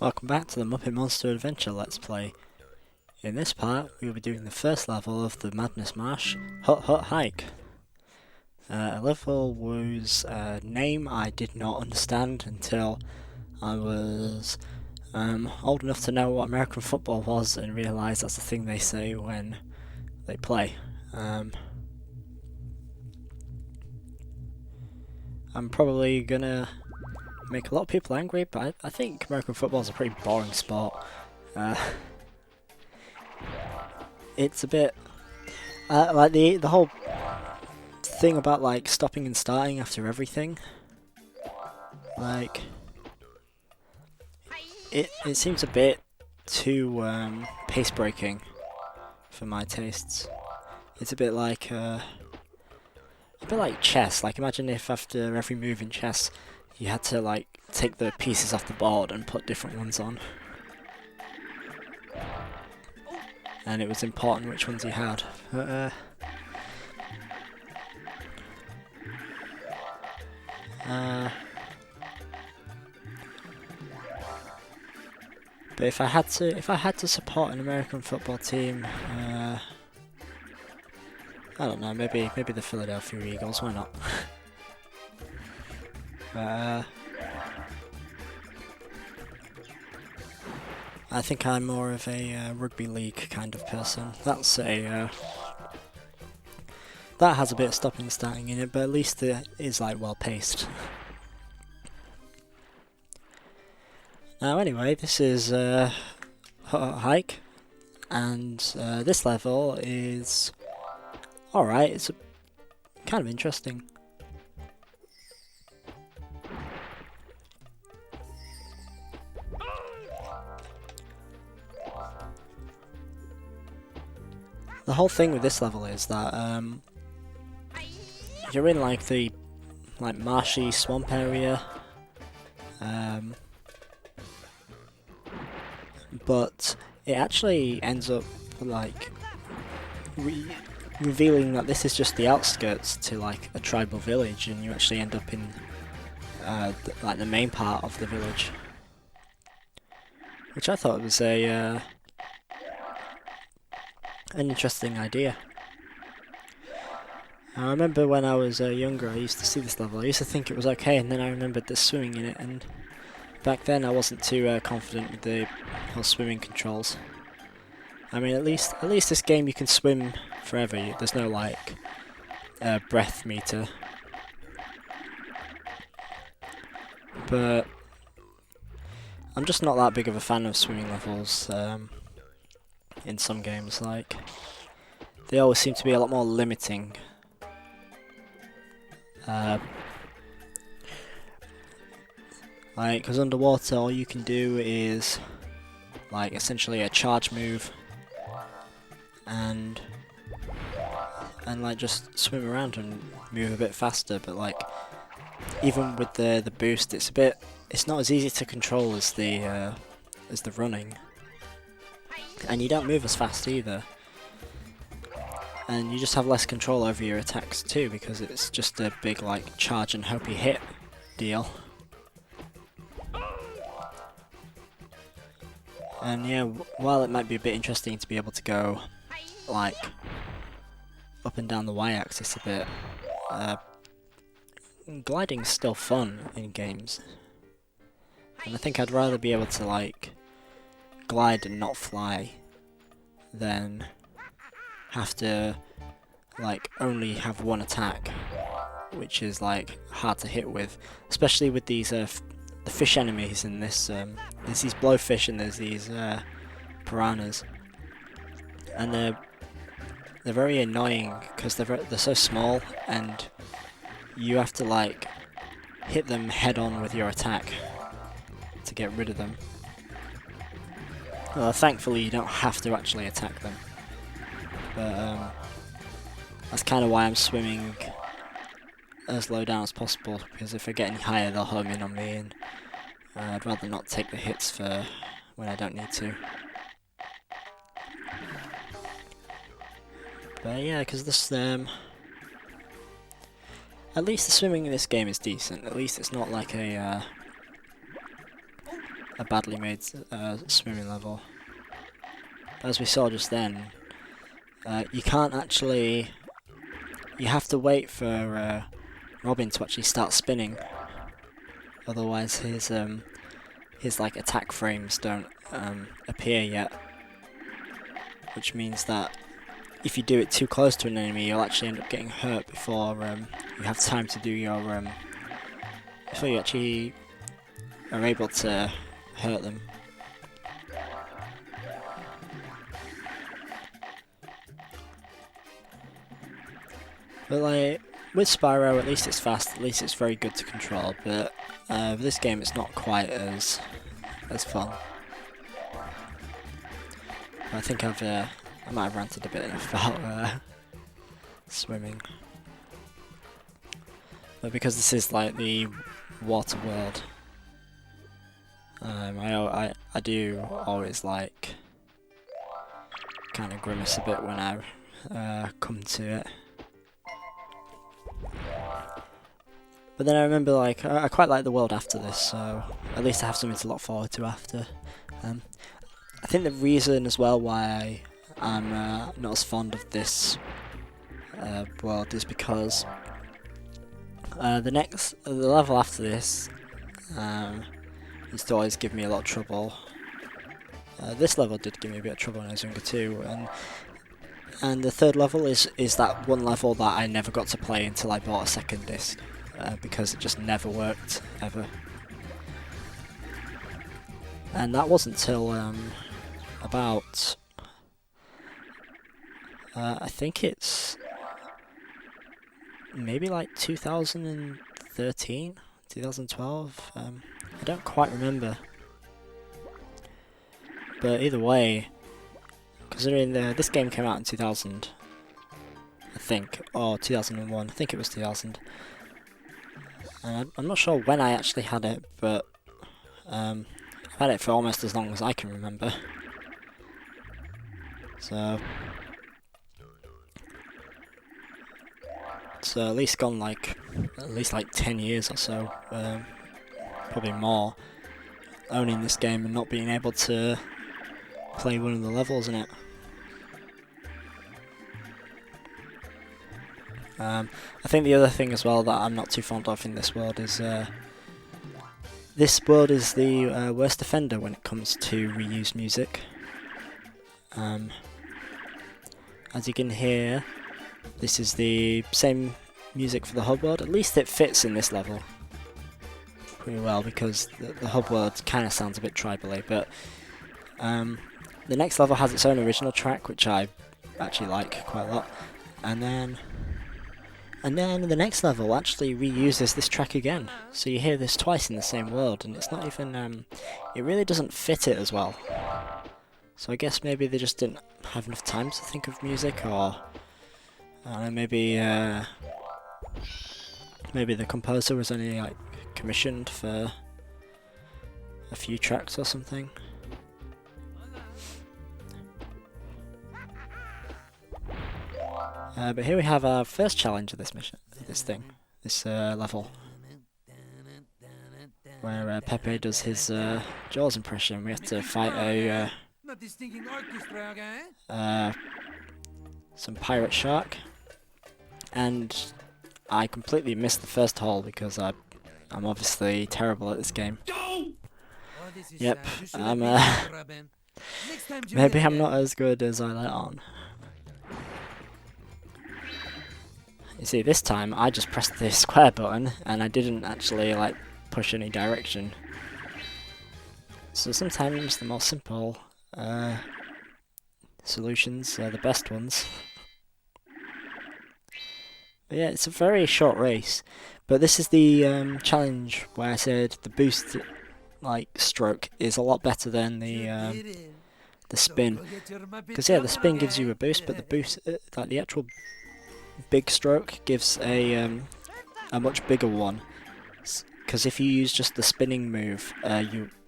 Welcome back to the Muppet Monster Adventure Let's Play. In this part, we will be doing the first level of the Madness Marsh, Hut Hut Hike. A level whose name I did not understand until I was old enough to know what American football was and realise that's the thing they say when they play. I'm probably gonna make a lot of people angry, but I think American football is a pretty boring sport. It's a bit like the whole thing about like stopping and starting after everything. Like it seems a bit too pace breaking for my tastes. It's a bit like chess. Like imagine if after every move in chess you had to like take the pieces off the board and put different ones on. And it was important which ones you had. But if I had to support an American football team, I don't know, maybe the Philadelphia Eagles, why not? I think I'm more of a rugby league kind of person. That has a bit of stopping and starting in it, but at least it is like well paced. Now anyway, this is Hut Hut Hike, and this level is alright. It's kind of interesting. The whole thing with this level is that you're in like the marshy swamp area, but it actually ends up like revealing that this is just the outskirts to like a tribal village, and you actually end up in like the main part of the village, which I thought was an interesting idea. I remember when I was younger, I used to see this level. I used to think it was okay, and then I remembered there's swimming in it, and back then I wasn't too confident with the whole swimming controls. I mean, at least this game you can swim forever. There's no like breath meter, but I'm just not that big of a fan of swimming levels. In some games, like they always seem to be a lot more limiting. Like, because underwater all you can do is like essentially a charge move and like just swim around and move a bit faster, but like even with the boost it's not as easy to control as the running. And you don't move as fast either. And you just have less control over your attacks too, because it's just a big like charge and hope you hit deal. And yeah, while it might be a bit interesting to be able to go like up and down the y-axis a bit, gliding's still fun in games. And I think I'd rather be able to like glide and not fly than have to like only have one attack, which is like hard to hit with, especially with these the fish enemies in this. There's these blowfish and there's these piranhas, and they're very annoying because they're so small, and you have to like hit them head on with your attack to get rid of them. Well, thankfully you don't have to actually attack them, but that's kind of why I'm swimming as low down as possible, because if I get any higher they'll home in on me, and I'd rather not take the hits for when I don't need to. But yeah, because this at least the swimming in this game is decent. At least it's not like a a badly made swimming level. As we saw just then, you can't actually. You have to wait for Robin to actually start spinning. Otherwise, his like attack frames don't appear yet, which means that if you do it too close to an enemy, you'll actually end up getting hurt before you have time to do your before you actually are able to hurt them. But like with Spyro, at least it's fast. At least it's very good to control. But for this game, it's not quite as fun. I think I might have ranted a bit enough about swimming. But because this is like the water world, I do always like kind of grimace a bit when I come to it. But then I remember, like, I quite like the world after this, so at least I have something to look forward to after. I think the reason as well why I'm not as fond of this world is because the level after this used to always give me a lot of trouble. This level did give me a bit of trouble when I was younger too, and the third level is that one level that I never got to play until I bought a second disc. Because it just never worked, ever. And that wasn't till about... I think it's maybe like 2013, 2012, I don't quite remember. But either way, considering this game came out in 2000, I think, or 2001, I think it was 2000. I'm not sure when I actually had it, but I've had it for almost as long as I can remember. So at least gone like 10 years or so, probably more, owning this game and not being able to play one of the levels in it. I think the other thing as well that I'm not too fond of in this world is this world is the worst offender when it comes to reused music. As you can hear, this is the same music for the hub world. At least it fits in this level pretty well because the hub world kind of sounds a bit tribally, but the next level has its own original track, which I actually like quite a lot, and then the next level actually reuses this track again, so you hear this twice in the same world, and it's not even, it really doesn't fit it as well. So I guess maybe they just didn't have enough time to think of music, or I don't know, maybe the composer was only like commissioned for a few tracks or something. But here we have our first challenge of this mission, this level, where Pepe does his Jaws impression. We have to fight some pirate shark, and I completely missed the first hole because I'm obviously terrible at this game. Yep, maybe I'm not as good as I let on. You see, this time I just pressed the square button and I didn't actually like push any direction. So sometimes the more simple solutions are the best ones. But yeah, it's a very short race. But this is the challenge where I said the boost stroke is a lot better than the spin. Because yeah, the spin gives you a boost, but the boost, the actual big stroke gives a much bigger one. Because if you use just the spinning move,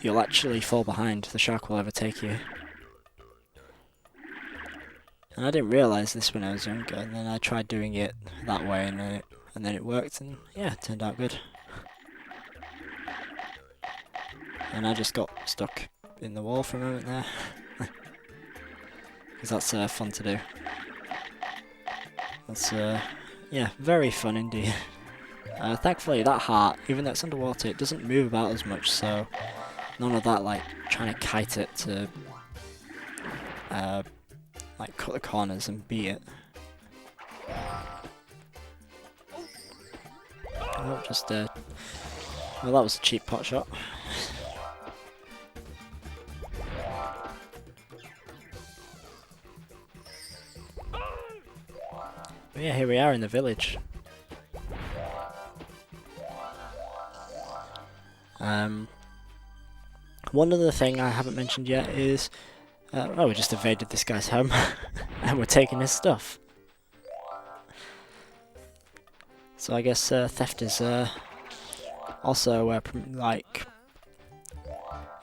you'll actually fall behind. The shark will overtake you. And I didn't realise this when I was younger, and then I tried doing it that way, and then it worked, and yeah, it turned out good. And I just got stuck in the wall for a moment there. Because that's fun to do. That's, yeah, very fun indeed. Thankfully, that heart, even though it's underwater, it doesn't move about as much, so none of that, like, trying to kite it to, like, cut the corners and beat it. Oh, just, well, that was a cheap pot shot. But yeah, here we are in the village. One other thing I haven't mentioned yet is, oh, we just invaded this guy's home, and we're taking his stuff. So I guess theft is also like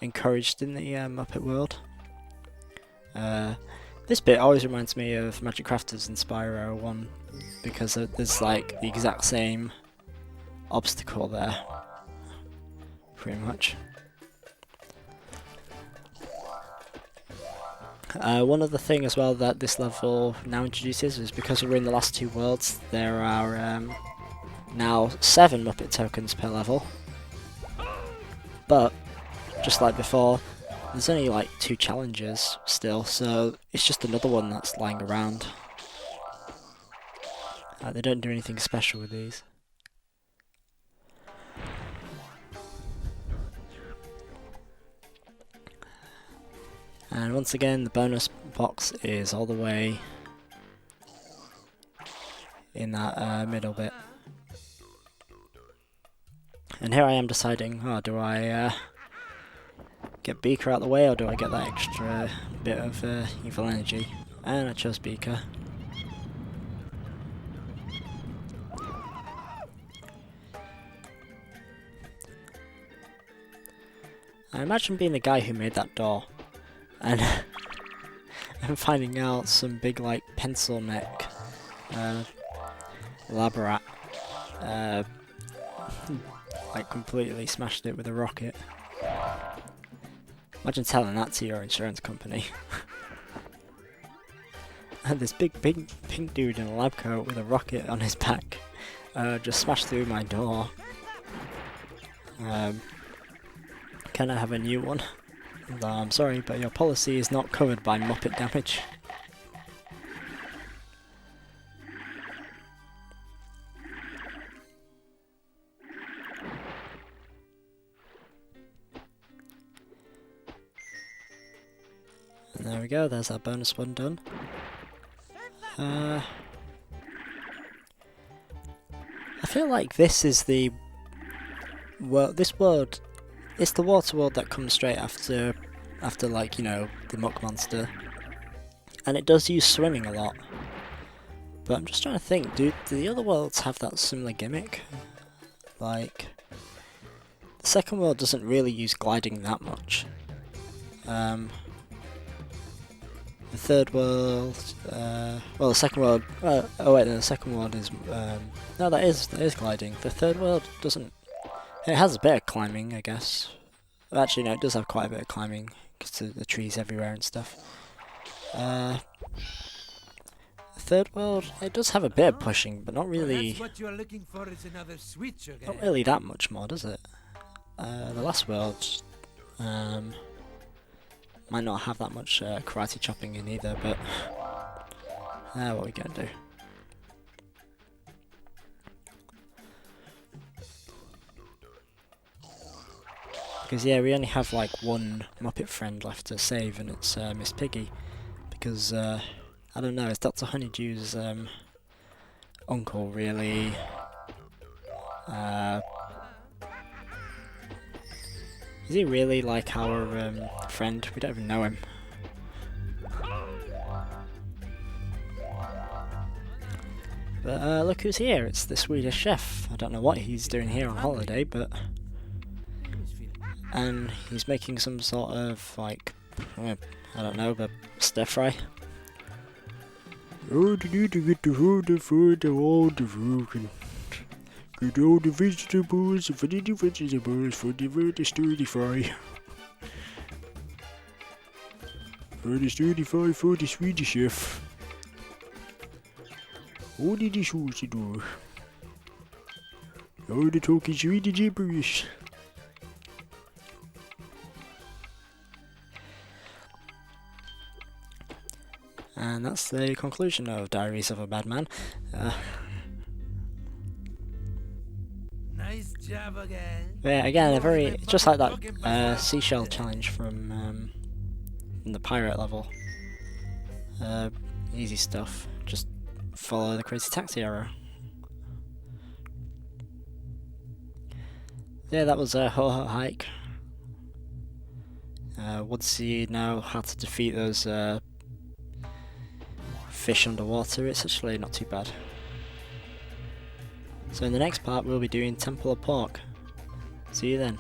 encouraged in the Muppet world. This bit always reminds me of Magic Crafters in Spyro 1 because there's like the exact same obstacle there, pretty much. One other thing as well that this level now introduces is because we're in the last two worlds, there are now 7 Muppet tokens per level. But, just like before, there's only like 2 challenges still, so it's just another one that's lying around. They don't do anything special with these. And once again, the bonus box is all the way in that middle bit. And here I am deciding, oh, do I get Beaker out of the way, or do I get that extra bit of evil energy? And I chose Beaker. I imagine being the guy who made that door. And I'm finding out some big, like, pencil neck Labarat like completely smashed it with a rocket. Imagine telling that to your insurance company. And this big pink dude in a lab coat with a rocket on his back just smashed through my door. Can I have a new one? No, I'm sorry, but your policy is not covered by Muppet damage. And there we go, there's our bonus one done. I feel like this is the... well, this world... it's the water world that comes straight after like, you know, the Muck Monster. And it does use swimming a lot. But I'm just trying to think, do the other worlds have that similar gimmick? Like, the second world doesn't really use gliding that much. The third world, well, the second world, oh wait, no, the second world is, no, that is gliding. The third world doesn't, it has a bit of climbing, I guess. Actually, no, it does have quite a bit of climbing, because of the trees everywhere and stuff. The third world, it does have a bit of pushing, but not really, not really that much more, does it? The last world, might not have that much karate chopping in either, but what are we gonna do? Because yeah, we only have like one Muppet friend left to save, and it's Miss Piggy. Because I don't know, is Dr. Honeydew's uncle really? Is he really like our friend? We don't even know him. But look who's here, it's the Swedish chef. I don't know what he's doing here on holiday, but... and he's making some sort of, like, I don't know, but stir fry. Oh, you need to get the food, all the food. Get all the vegetables for the stir fry. It's 35 for the Swedish chef. What did he choose to do? Oh, the talking Swedish gibberish. And that's the conclusion of Diaries of a Bad Man. Nice job again. Yeah, again, a very just like that seashell challenge from the pirate level. Easy stuff. Just follow the crazy taxi arrow. Yeah, that was a Ho-Ho hike. Once you know how to defeat those fish underwater, it's actually not too bad. So in the next part we'll be doing Temple of Pork. See you then.